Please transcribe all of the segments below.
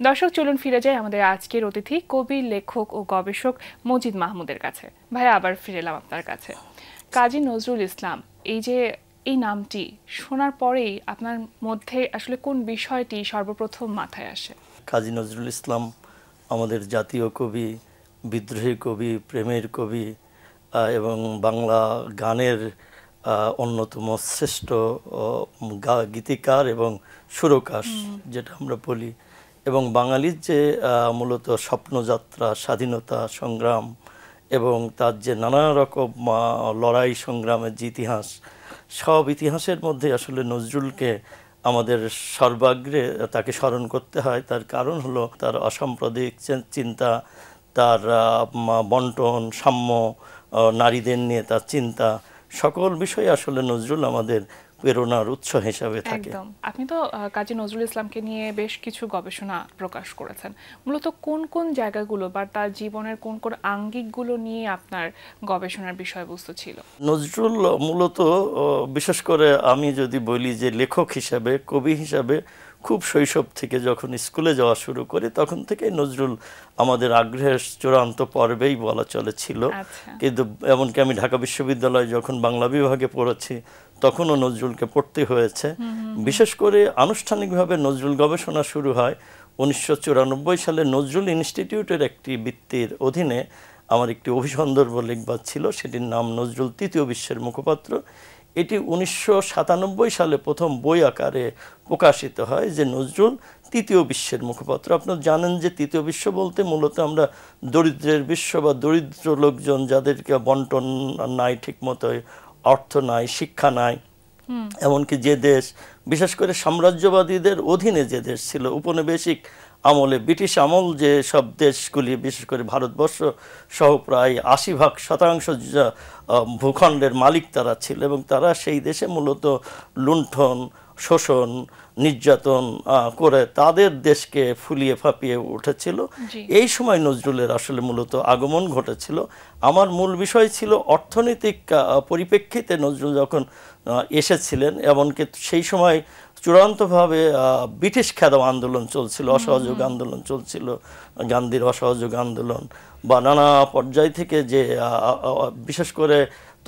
দর্শক চলুন ফিরে যাই আমাদের আজকের অতিথি কবি, লেখক ও গবেষক মজিদ মাহমুদের কাছে। ভাইয়া, আবার ফিরে এলাম আপনার কাছে। কাজী নজরুল ইসলাম, এই নামটি শোনার পরেই আপনার মধ্যে আসলে কোন বিষয়টি সর্বপ্রথম মাথায় আসে? কাজী নজরুল ইসলাম আমাদের জাতীয় কবি, বিদ্রোহী কবি, প্রেমের কবি এবং বাংলা গানের অন্যতম শ্রেষ্ঠ গীতিকার এবং সুরকার যেটা আমরা বলি, এবং বাঙালির যে মূলত স্বপ্নযাত্রা, স্বাধীনতা সংগ্রাম এবং তার যে নানা রকম লড়াই সংগ্রামের যে ইতিহাস, সব ইতিহাসের মধ্যে আসলে নজরুলকে আমাদের সর্বাগ্রে তাকে স্মরণ করতে হয়। তার কারণ হলো তার অসাম্প্রদায়িক চিন্তা, তার বন্টন, সাম্য, নারীদের নিয়ে তার চিন্তা, সকল বিষয়ে আসলে নজরুল আমাদের প্রেরণার উৎস হিসাবে থাকে। একদম। আপনি তো কাজী নজরুল ইসলামকে নিয়ে বেশ কিছু গবেষণা প্রকাশ করেছেন। মূলত কোন কোন জায়গাগুলো বা তার জীবনের কোন কোন আঙ্গিকগুলো নিয়ে আপনার গবেষণার বিষয়বস্তু ছিল? নজরুল মূলত বিশেষ করে আমি যদি বলি যে লেখক হিসাবে, কবি হিসাবে খুব শৈশব থেকে যখন স্কুলে যাওয়া শুরু করি তখন থেকেই নজরুল আমাদের আগ্রহের চূড়ান্ত পর্বেই বলা চলে ছিল। কিন্তু এমনকি আমি ঢাকা বিশ্ববিদ্যালয়ে যখন বাংলা বিভাগে পড়েছি তখনও নজরুলকে পড়তে হয়েছে। বিশেষ করে আনুষ্ঠানিকভাবে নজরুল গবেষণা শুরু হয় 1994 সালে নজরুল ইনস্টিটিউটের একটি বৃত্তির অধীনে। আমার একটি অভিসন্দর্ভ লিখবার ছিল, সেটির নাম নজরুল তৃতীয় বিশ্বের মুখপাত্র। এটি 1997 সালে প্রথম বই আকারে প্রকাশিত হয়, যে নজরুল তৃতীয় বিশ্বের মুখপাত্র। আপনারা জানেন যে তৃতীয় বিশ্ব বলতে মূলত আমরা দরিদ্রের বিশ্ব বা দরিদ্র লোকজন, যাদেরকে বন্টন নাই, ঠিক মতো অর্থ নাই, শিক্ষা নাই, এমনকি যে দেশ বিশেষ করে সাম্রাজ্যবাদীদের অধীনে যে দেশ ছিল, উপনিবেশিক আমলে, ব্রিটিশ আমল যে সব দেশগুলি, বিশেষ করে ভারতবর্ষ সহ প্রায় 80% ভূখণ্ডের মালিক তারা ছিল, এবং তারা সেই দেশে মূলত লুণ্ঠন, শোষণ, নির্যাতন করে তাদের দেশকে ফুলিয়ে ফাঁপিয়ে উঠেছিল। এই সময় নজরুলের আসলে মূলত আগমন ঘটেছিল। আমার মূল বিষয় ছিল অর্থনৈতিক পরিপ্রেক্ষিতে নজরুল যখন এসেছিলেন, এমনকি সেই সময় চূড়ান্তভাবে ব্রিটিশ খেদাও আন্দোলন চলছিল, অসহযোগ আন্দোলন চলছিল, গান্ধীর অসহযোগ আন্দোলন, বা নানা পর্যায় থেকে যে বিশেষ করে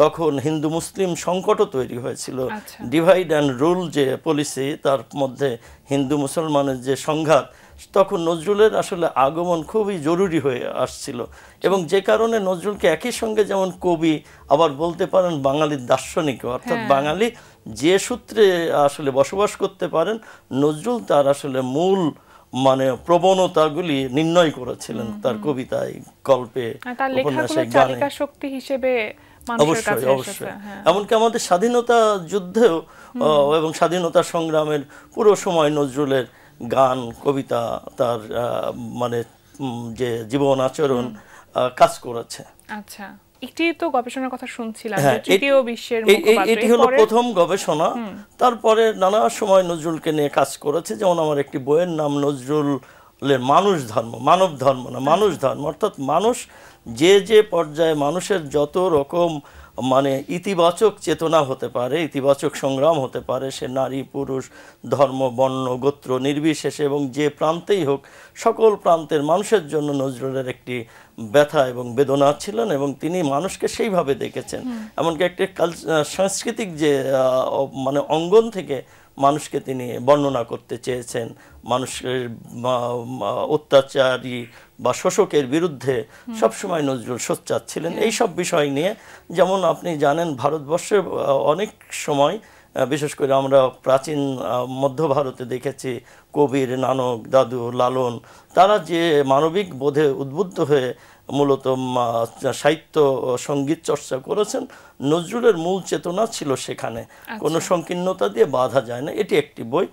তখন হিন্দু মুসলিম সংকটও তৈরি হয়েছিল। ডিভাইড অ্যান্ড রুল যে পলিসি, তার মধ্যে হিন্দু মুসলমানের যে সংঘাত, তখন নজরুলের আসলে আগমন খুবই জরুরি হয়ে আসছিল। এবং যে কারণে নজরুলকে একই সঙ্গে যেমন কবি, আবার বলতে পারেন বাঙালির দার্শনিক, অর্থাৎ বাঙালি যে সূত্রে আসলে বসবাস করতে পারেন, নজরুল তার আসলে মূল প্রবণতাগুলি নির্ণয় করেছিলেন তার কবিতায়, গল্পে, উপন্যাসে, গানে। শক্তি হিসেবে অবশ্যই অবশ্যই। এমনকি আমাদের স্বাধীনতা যুদ্ধেও এবং স্বাধীনতা সংগ্রামের পুরো সময় নজরুলের গান, কবিতা, তার যে জীবন আচরণ কাজ করেছে। আচ্ছা, একটি তো গবেষণার কথা শুনছিলাম, তৃতীয় বিশ্বের মুখপাত্র, এটি হলো প্রথম গবেষণা। তারপরে নানা সময় নজরুলকে নিয়ে কাজ করেছে। যেমন আমার একটি বইয়ের নাম নজরুলের মানুষ ধর্ম, মানব ধর্ম না, মানুষ ধর্ম, অর্থাৎ মানুষ যে যে পর্যায়ে মানুষের যত রকম ইতিবাচক চেতনা হতে পারে, ইতিবাচক সংগ্রাম হতে পারে, সে নারী, পুরুষ, ধর্ম, বর্ণ, গোত্র নির্বিশেষে এবং যে প্রান্তেই হোক, সকল প্রান্তের মানুষের জন্য নজরুলের একটি ব্যথা এবং বেদনা ছিলেন, এবং তিনি মানুষকে সেইভাবে দেখেছেন। এমনকি একটি সাংস্কৃতিক যে অঙ্গন থেকে মানুষকে তিনি বর্ণনা করতে চেয়েছেন। মানুষের অত্যাচারী বা শোষকের বিরুদ্ধে সবসময় নজরুল সোচ্চার ছিলেন। এই সব বিষয় নিয়ে, যেমন আপনি জানেন ভারতবর্ষে অনেক সময়, বিশেষ করে আমরা প্রাচীন মধ্য ভারতে দেখেছি কবির, নানক, দাদু, লালন, তারা যে মানবিক বোধে উদ্বুদ্ধ হয়ে মূলত সাহিত্য সঙ্গীত চর্চা করেছেন, নজরুলের মূল চেতনা ছিল সেখানে, কোনো সংকীর্ণতা দিয়ে বাধা যায় না। এটি একটি বই।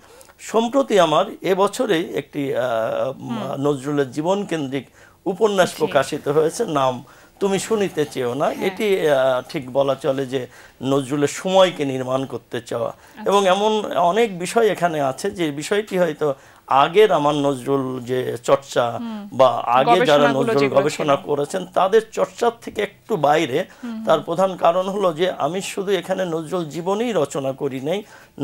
সম্প্রতি আমার এবছরেই একটি নজরুলের জীবন কেন্দ্রিক উপন্যাস প্রকাশিত হয়েছে, নাম তুমি শুনিতে চেও না। এটি ঠিক বলা চলে যে নজরুলের সময়কে নির্মাণ করতে চাওয়া, এবং এমন অনেক বিষয় এখানে আছে যে বিষয়টি হয়তো আগের আমার নজরুল যে চর্চা বা আগে যারা নজরুল গবেষণা করেছেন তাদের চর্চার থেকে একটু বাইরে। তার প্রধান কারণ হলো যে আমি শুধু এখানে নজরুল জীবনেই রচনা করি নাই,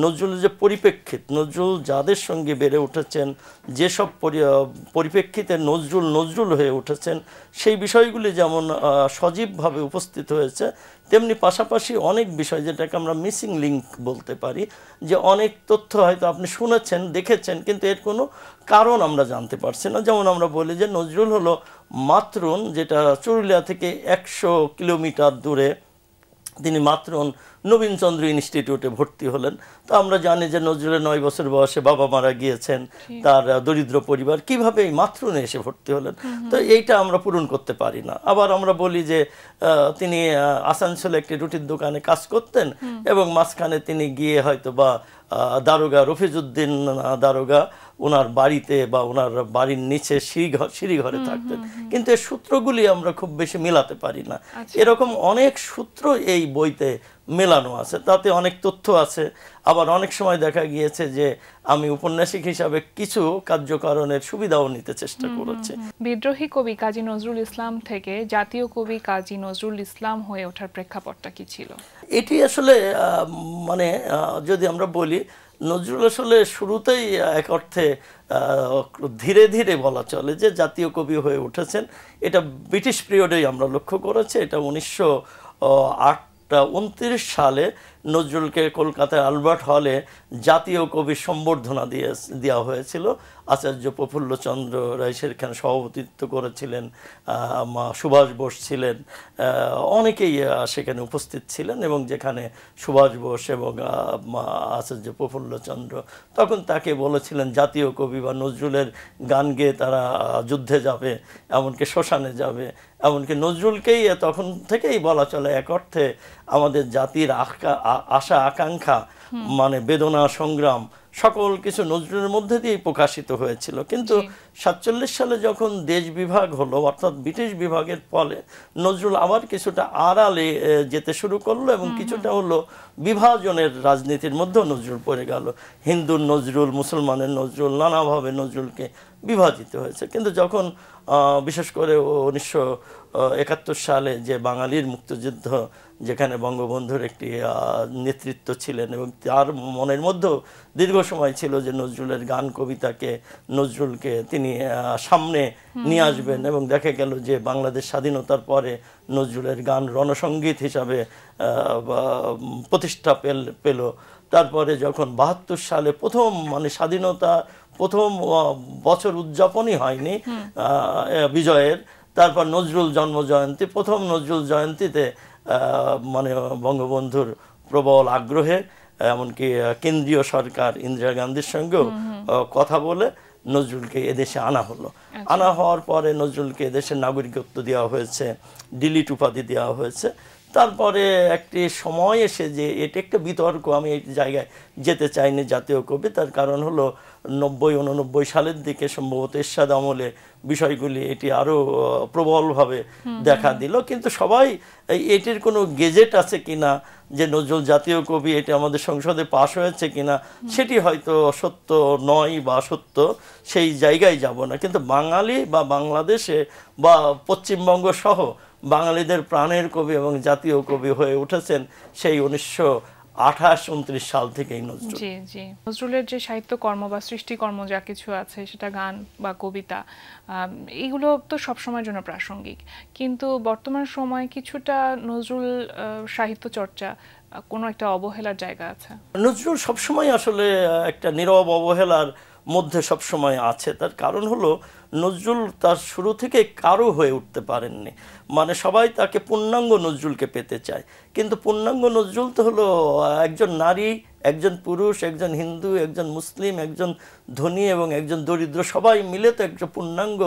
নজরুলের যে পরিপ্রেক্ষিত, নজরুল যাদের সঙ্গে বেড়ে উঠেছেন, যেসব পরিপ্রেক্ষিতে নজরুল নজরুল হয়ে উঠেছেন, সেই বিষয়গুলি যেমন সজীবভাবে উপস্থিত হয়েছে, তেমনি পাশাপাশি অনেক বিষয় যেটাকে আমরা মিসিং লিঙ্ক বলতে পারি, যে অনেক তথ্য হয়তো আপনি শুনেছেন, দেখেছেন, কিন্তু এর কোনো কারণ আমরা জানতে পারছি না। যেমন আমরা বলি যে নজরুল হলো মাতরুন, যেটা চুরুলিয়া থেকে 100 কিলোমিটার দূরে, তিনি মাতরুন নবীনচন্দ্র ইনস্টিটিউটে ভর্তি হলেন। তো আমরা জানি যে নজরুলের 9 বছর বয়সে বাবা মারা গিয়েছেন, তার দরিদ্র পরিবার, কিভাবে এই মাতরুনে এসে ভর্তি হলেন, তো এইটা আমরা পূরণ করতে পারি না। আবার আমরা বলি যে তিনি আসানসোলে একটি রুটির দোকানে কাজ করতেন এবং মাঝখানে তিনি গিয়ে হয়তো বা দারোগা রফিজউদ্দিন দারোগা ওনার বাড়িতে বা ওনার বাড়ির নিচে সিঁড়িঘরে থাকতেন, কিন্তু এই সূত্রগুলি আমরা খুব বেশি মেলাতে পারি না। এরকম অনেক সূত্র এই বইতে মেলানো আছে, তাতে অনেক তথ্য আছে। আবার অনেক সময় দেখা গিয়েছে যে আমি উপন্যাসিক হিসাবে কিছু কার্যকারণের সুবিধাও নিতে চেষ্টা করেছি। বিদ্রোহী কবি কাজী নজরুল ইসলাম থেকে জাতীয় কবি কাজী নজরুল ইসলাম হয়ে ওঠার প্রেক্ষাপটটা কি ছিল? এটি আসলে মানে যদি আমরা বলি, নজরুল আসলে শুরুতেই এক অর্থে ধীরে ধীরে বলা চলে যে জাতীয় কবি হয়ে উঠেছেন। এটা ব্রিটিশ পিরিয়ডেই আমরা লক্ষ্য করেছি। এটা 1929 সালে নজরুলকে কলকাতায় আলবার্ট হলে জাতীয় কবি সম্বর্ধনা দেওয়া হয়েছিল। আচার্য প্রফুল্লচন্দ্র রায় সেখানে সভাপতিত্ব করেছিলেন, সুভাষ বোস ছিলেন, অনেকেই সেখানে উপস্থিত ছিলেন, এবং যেখানে সুভাষ বোস এবং আচার্য প্রফুল্লচন্দ্র তখন তাকে বলেছিলেন জাতীয় কবি, বা নজরুলের গান গেয়ে তারা যুদ্ধে যাবে, এমনকি শ্মশানে যাবে। এমনকি নজরুলকেই তখন থেকেই বলা চলে এক অর্থে আমাদের জাতির আশা আকাঙ্ক্ষা, মানে বেদনা সংগ্রাম, সকল কিছু নজরুলের মধ্যে দিয়েই প্রকাশিত হয়েছিল। কিন্তু 47 সালে যখন দেশ বিভাগ হলো, অর্থাৎ ব্রিটিশ বিভাগের ফলে নজরুল আবার কিছুটা আড়ালে যেতে শুরু করলো, এবং কিছুটা হলো বিভাজনের রাজনীতির মধ্যেও নজরুল পড়ে গেল। হিন্দুর নজরুল, মুসলমানের নজরুল, নানাভাবে নজরুলকে বিভাজিত হয়েছে। কিন্তু যখন বিশেষ করে 1971 সালে যে বাঙালির মুক্তিযুদ্ধ, যেখানে বঙ্গবন্ধুর একটি নেতৃত্ব ছিলেন, এবং তার মনের মধ্যেও দীর্ঘ সময় ছিল যে নজরুলের গান কবিতাকে, নজরুলকে তিনি সামনে নিয়ে আসবেন, এবং দেখা গেল যে বাংলাদেশ স্বাধীনতার পরে নজরুলের গান রণসঙ্গীত হিসাবে প্রতিষ্ঠা পেল। তারপরে যখন 72 সালে প্রথম, মানে স্বাধীনতা প্রথম বছর উদযাপনই হয়নি বিজয়ের, তারপর নজরুল জন্ম জয়ন্তী, প্রথম নজরুল জয়ন্তীতে মানে বঙ্গবন্ধুর প্রবল আগ্রহে, এমনকি কেন্দ্রীয় সরকার ইন্দিরা গান্ধীর সঙ্গেও কথা বলে নজরুলকে এদেশে আনা হলো। আনা হওয়ার পরে নজরুলকে এদেশের নাগরিকত্ব দেওয়া হয়েছে, ডিলিট উপাধি দেওয়া হয়েছে। তারপরে একটি সময় এসে যে এটা একটা বিতর্ক, আমি এই জায়গায় যেতে চাইনি জাতীয় কবি, তার কারণ হলো 90-89 সালের দিকে সম্ভবত এরশাদ আমলে বিষয়গুলি এটি আরও প্রবলভাবে দেখা দিল। কিন্তু সবাই এটির কোনো গেজেট আছে কিনা, যে নজরুল জাতীয় কবি, এটি আমাদের সংসদে পাশ হয়েছে কিনা, সেটি হয়তো সত্য নয় বা সত্য, সেই জায়গায় যাব না। কিন্তু বাঙালি বা বাংলাদেশে বা পশ্চিমবঙ্গ সহ বাঙালিদের প্রাণের কবি এবং জাতীয় কবি হয়ে উঠেছেন সেই 1928-29 সাল থেকেই নজরুল। জি জি, নজরুলের যে সাহিত্যকর্ম বা সৃষ্টিকর্ম যা কিছু আছে, সেটা গান বা কবিতা, এইগুলো তো সবসময়ের জন্য প্রাসঙ্গিক। কিন্তু বর্তমান সময়ে কিছুটা নজরুল সাহিত্য চর্চা কোনো একটা অবহেলার জায়গা আছে। নজরুল সবসময় আসলে একটা নীরব অবহেলার মধ্যে সবসময় আছে। তার কারণ হলো নজরুল তার শুরু থেকে কারো হয়ে উঠতে পারেননি। মানে সবাই তাকে পূর্ণাঙ্গ নজরুলকে পেতে চায়, কিন্তু পূর্ণাঙ্গ নজরুল তো হলো একজন নারী, একজন পুরুষ, একজন হিন্দু, একজন মুসলিম, একজন ধনী এবং একজন দরিদ্র, সবাই মিলে তো একটা পূর্ণাঙ্গ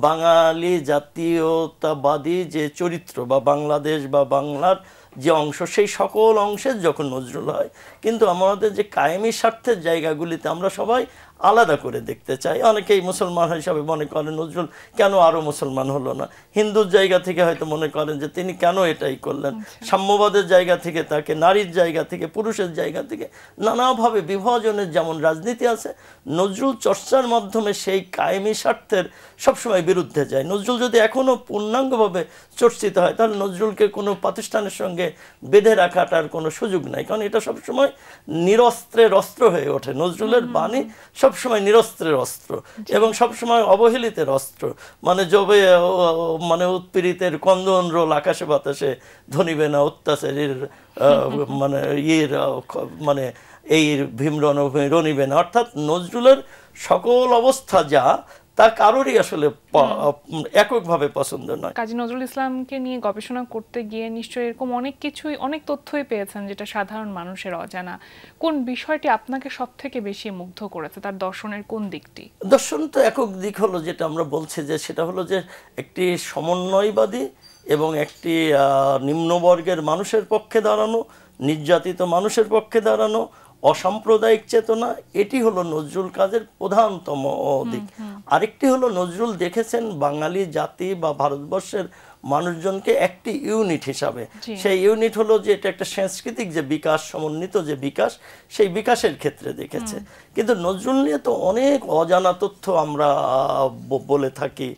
বাঙালি জাতীয়তাবাদী যে চরিত্র, বা বাংলাদেশ বা বাংলার যে অংশ, সেই সকল অংশের যখন নজরুল হয়। কিন্তু আমাদের যে কায়েমি স্বার্থের জায়গাগুলিতে আমরা সবাই আলাদা করে দেখতে চাই। অনেকেই মুসলমান হিসাবে মনে করেন নজরুল কেন আরো মুসলমান হলো না, হিন্দুর জায়গা থেকে হয়তো মনে করেন যে তিনি কেন এটাই করলেন, সাম্যবাদের জায়গা থেকে তাকে, নারীর জায়গা থেকে, পুরুষের জায়গা থেকে নানাভাবে বিভাজনের যেমন রাজনীতি আছে, নজরুল চর্চার মাধ্যমে সেই কায়েমি স্বার্থের সবসময় বিরুদ্ধে যায়। নজরুল যদি এখনো পূর্ণাঙ্গভাবে চর্চিত হয় তাহলে নজরুলকে কোনো প্রতিষ্ঠানের সঙ্গে বেঁধে রাখাটার কোনো সুযোগ নাই, কারণ এটা সবসময় নিরস্ত্রের অস্ত্র হয়ে ওঠে। নজরুলের বাণী সবসময় নিরস্ত্রের অস্ত্র এবং সবসময় অবহেলিতের অস্ত্র, মানে যবে মানে উৎপীড়িতের কন্দন রোল আকাশে বাতাসে ধনিবে না, অত্যাচারীর মানে মানে এই ভীম রণিবে না, অর্থাৎ নজরুলের সকল অবস্থা যা তা কারোরই আসলে এককভাবে পছন্দ নয়। কাজী নজরুল ইসলামকে নিয়ে গবেষণা করতে গিয়ে নিশ্চয়ই এরকম অনেক তথ্যই পেয়েছেন যেটা সাধারণ মানুষের অজানা। কোন বিষয়টি আপনাকে সব থেকে বেশি মুগ্ধ করেছে, তার দর্শনের কোন দিকটি? দর্শন তো একক দিক হলো যেটা আমরা বলছি যে সেটা হলো যে একটি সমন্বয়বাদী এবং একটি নিম্নবর্গের মানুষের পক্ষে দাঁড়ানো, নির্যাতিত মানুষের পক্ষে দাঁড়ানো, অসাম্প্রদায়িক চেতনা, এটি হলো নজরুল কাজের প্রধানতম দিক। আরেকটি হলো নজরুল দেখেছেন বাঙালি জাতি বা ভারতবর্ষের মানুষজনকে একটি ইউনিট হিসাবে। সেই ইউনিট হলো যে এটা একটা সাংস্কৃতিক যে বিকাশ, সমন্বিত যে বিকাশ, সেই বিকাশের ক্ষেত্রে দেখেছে। কিন্তু নজরুল নিয়ে তো অনেক অজানা তথ্য আমরা বলে থাকি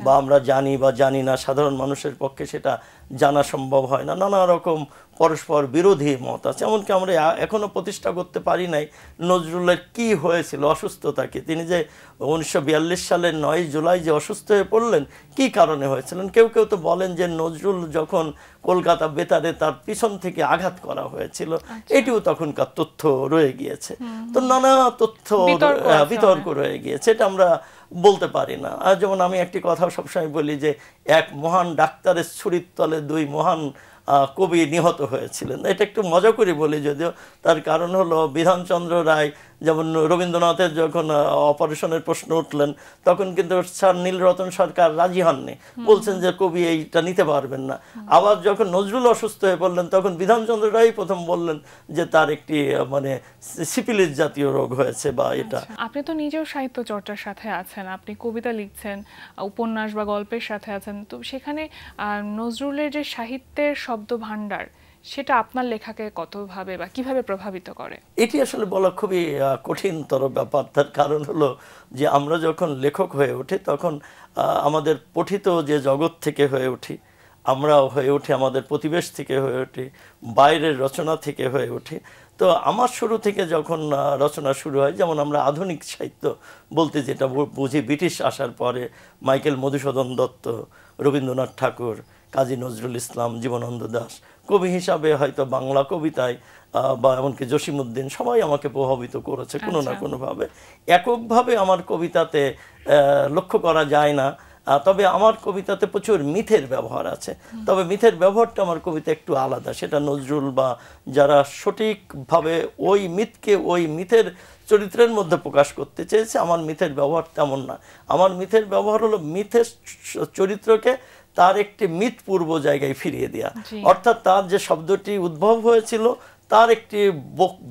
বা আমরা জানি বা জানি না, সাধারণ মানুষের পক্ষে সেটা জানা সম্ভব হয় না। নানা রকম পরস্পর বিরোধী মত আছে, এমনকি আমরা এখনো প্রতিষ্ঠা করতে পারি নাই নজরুলের কি হয়েছিল অসুস্থতাকে। তিনি যে 1942 সালের 9 জুলাই যে অসুস্থ হয়ে পড়লেন, কি কারণে হয়েছিলেন? কেউ কেউ তো বলেন যে নজরুল যখন কলকাতা বেতারে তার পিছন থেকে আঘাত করা হয়েছিল, এটিও তখনকার তথ্য রয়ে গিয়েছে। তো নানা তথ্য বিতর্ক রয়ে গিয়েছে, এটা আমরা বলতে পারি না। আর যেমন আমি একটি কথা সবসময় বলি যে এক মহান ডাক্তারের ছুরির তলে দুই মহান কবি নিহত হয়েছিলেন। এটা একটু মজা করে বলি, যদিও তার কারণ হলো বিধানচন্দ্র রায় যেমন রবীন্দ্রনাথের যখন অপারেশনের প্রশ্ন উঠলেন তখন কিন্তু স্যার নীলরতন সরকার রাজি হননি, বলছেন যে কবি এইটা নিতে পারবেন না। আবার যখন নজরুল অসুস্থ হয়ে পড়লেন তখন বিধানচন্দ্র রায় প্রথম বললেন যে তার একটি মানে সিফিলিস জাতীয় রোগ হয়েছে বা এটা। আপনি তো নিজেও সাহিত্য চর্চার সাথে আছেন, আপনি কবিতা লিখছেন, উপন্যাস বা গল্পের সাথে আছেন, তো সেখানে নজরুলের যে সাহিত্যের শব্দ ভাণ্ডার সেটা আপনার লেখাকে কতভাবে বা কিভাবে প্রভাবিত করে? এটি আসলে বলা খুবই কঠিনতর ব্যাপার। তার কারণ হলো যে আমরা যখন লেখক হয়ে উঠি তখন আমাদের পঠিত যে জগৎ থেকে হয়ে উঠি, আমরা হয়ে উঠি আমাদের পরিবেশ থেকে হয়ে উঠি, বাইরের রচনা থেকে হয়ে উঠি। তো আমার শুরু থেকে যখন রচনা শুরু হয়, যেমন আমরা আধুনিক সাহিত্য বলতে যেটা বুঝি ব্রিটিশ আসার পরে মাইকেল মধুসূদন দত্ত, রবীন্দ্রনাথ ঠাকুর, কাজী নজরুল ইসলাম, জীবনানন্দ দাশ, কবি হিসাবে হয়তো বাংলা কবিতায় বা এমনকি জসিমউদ্দিন সবাই আমাকে প্রভাবিত করেছে কোনো না কোনোভাবে। এককভাবে আমার কবিতাতে লক্ষ্য করা যায় না, তবে আমার কবিতাতে প্রচুর মিথের ব্যবহার আছে। তবে মিথের ব্যবহারটা আমার কবিতা একটু আলাদা, সেটা নজরুল বা যারা সঠিকভাবে ওই মিথকে ওই মিথের চরিত্রের মধ্যে প্রকাশ করতে চেয়েছে, আমার মিথের ব্যবহার তেমন না। আমার মিথের ব্যবহার হলো মিথের চরিত্রকে তার একটি মিথ পূর্ব জায়গায় ফিরিয়ে দেওয়া, অর্থাৎ তার যে শব্দটি উদ্ভব হয়েছিল তার একটি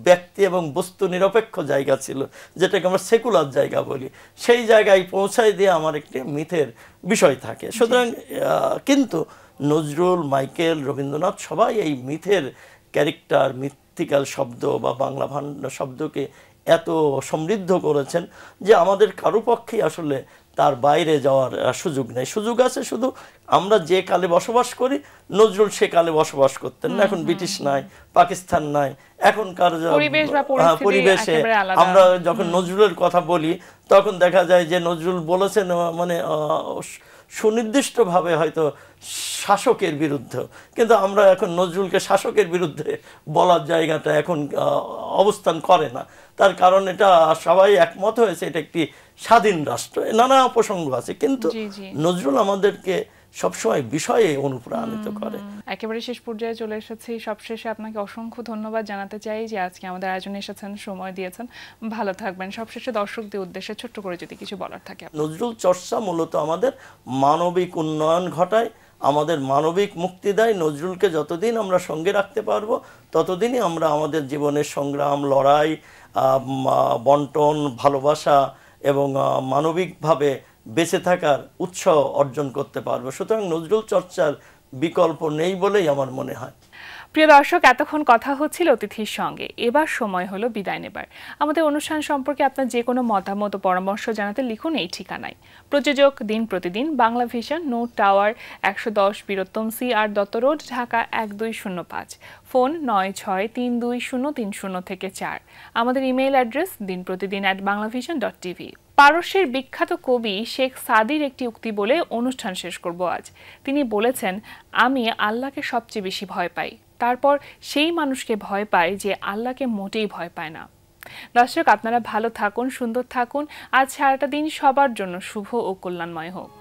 ব্যক্তি এবং বস্তু নিরপেক্ষ জায়গা ছিল, যেটাকে আমরা সেকুলার জায়গা বলি, সেই জায়গায় পৌঁছায় দিয়ে আমার একটি মিথের বিষয় থাকে। সুতরাং কিন্তু নজরুল, মাইকেল, রবীন্দ্রনাথ সবাই এই মিথের ক্যারেক্টার, মিথিক্যাল শব্দ বা বাংলা ভাণ্ডার শব্দকে এত সমৃদ্ধ করেছেন যে আমাদের কারো পক্ষেই আসলে তার বাইরে যাওয়ার সুযোগ নেই। সুযোগ আছে শুধু আমরা যে কালে বসবাস করি, নজরুল সে কালে বসবাস করতেন না। এখন ব্রিটিশ নাই, পাকিস্তান নাই, এখনকার পরিবেশে আমরা যখন নজরুলের কথা বলি তখন দেখা যায় যে নজরুল বলেছেন মানে সুনির্দিষ্টভাবে হয়তো শাসকের বিরুদ্ধে, কিন্তু আমরা এখন নজরুলকে শাসকের বিরুদ্ধে বলার জায়গাটা এখন অবস্থান করে না। তার কারণ এটা সবাই একমত হয়েছে এটা একটি স্বাধীন রাষ্ট্র, নানা প্রসঙ্গ আছে, কিন্তু নজরুল আমাদেরকে সবসময় বিষয়ে অনুপ্রাণিত করে। একেবারে শেষ পর্যায়ে চলে এসেছি, সবশেষে আপনাকে অসংখ্য ধন্যবাদ জানাতে চাই যে আজকে আমাদের আয়োজনে এসেছেন, সময় দিয়েছেন। ভালো থাকবেন। সবশেষে দর্শকদের উদ্দেশ্যে ছোট্ট করে যদি কিছু বলার থাকে। নজরুল চর্চা মূলত আমাদের মানবিক উন্নয়ন ঘটায়, আমাদের মানবিক মুক্তি দেয়। নজরুলকে যতদিন আমরা সঙ্গে রাখতে পারবো ততদিনই আমরা আমাদের জীবনের সংগ্রাম, লড়াই, বন্টন, ভালোবাসা এবং মানবিকভাবে বেঁচে থাকার উৎসাহ অর্জন করতে পারবো। সুতরাং নজরুল চর্চার বিকল্প নেই বলেই আমার মনে হয়। প্রিয় দর্শক, এতক্ষণ কথা হচ্ছিল অতিথির সঙ্গে। এবার সময় হলো বিদায় নেবার। আমাদের অনুষ্ঠান সম্পর্কে আপনার যে কোনো মতামত ও পরামর্শ জানাতে লিখুন এই ঠিকানায়। প্রযোজক দিন প্রতিদিন, Bangla vision, note tower, 110 Bir Uttam C R Datta road, Dhaka 1205। Phone 96320303 আমাদের ইমেইল অ্যাড্রেস dinprotidin@banglavision.tv। পারস্যের বিখ্যাত কবি শেখ সাদির একটি উক্তি বলে অনুষ্ঠান শেষ করব আজ। তিনি বলেছেন, আমি আল্লাহকে সবচেয়ে বেশি ভয় পাই, তারপর সেই মানুষকে ভয় পায় যে আল্লাহকে মোটেই ভয় পায় না। দর্শক, আপনারা ভালো থাকুন, সুন্দর থাকুন। আজ সারাটা দিন সবার জন্য শুভ ও কল্যাণময় হোক।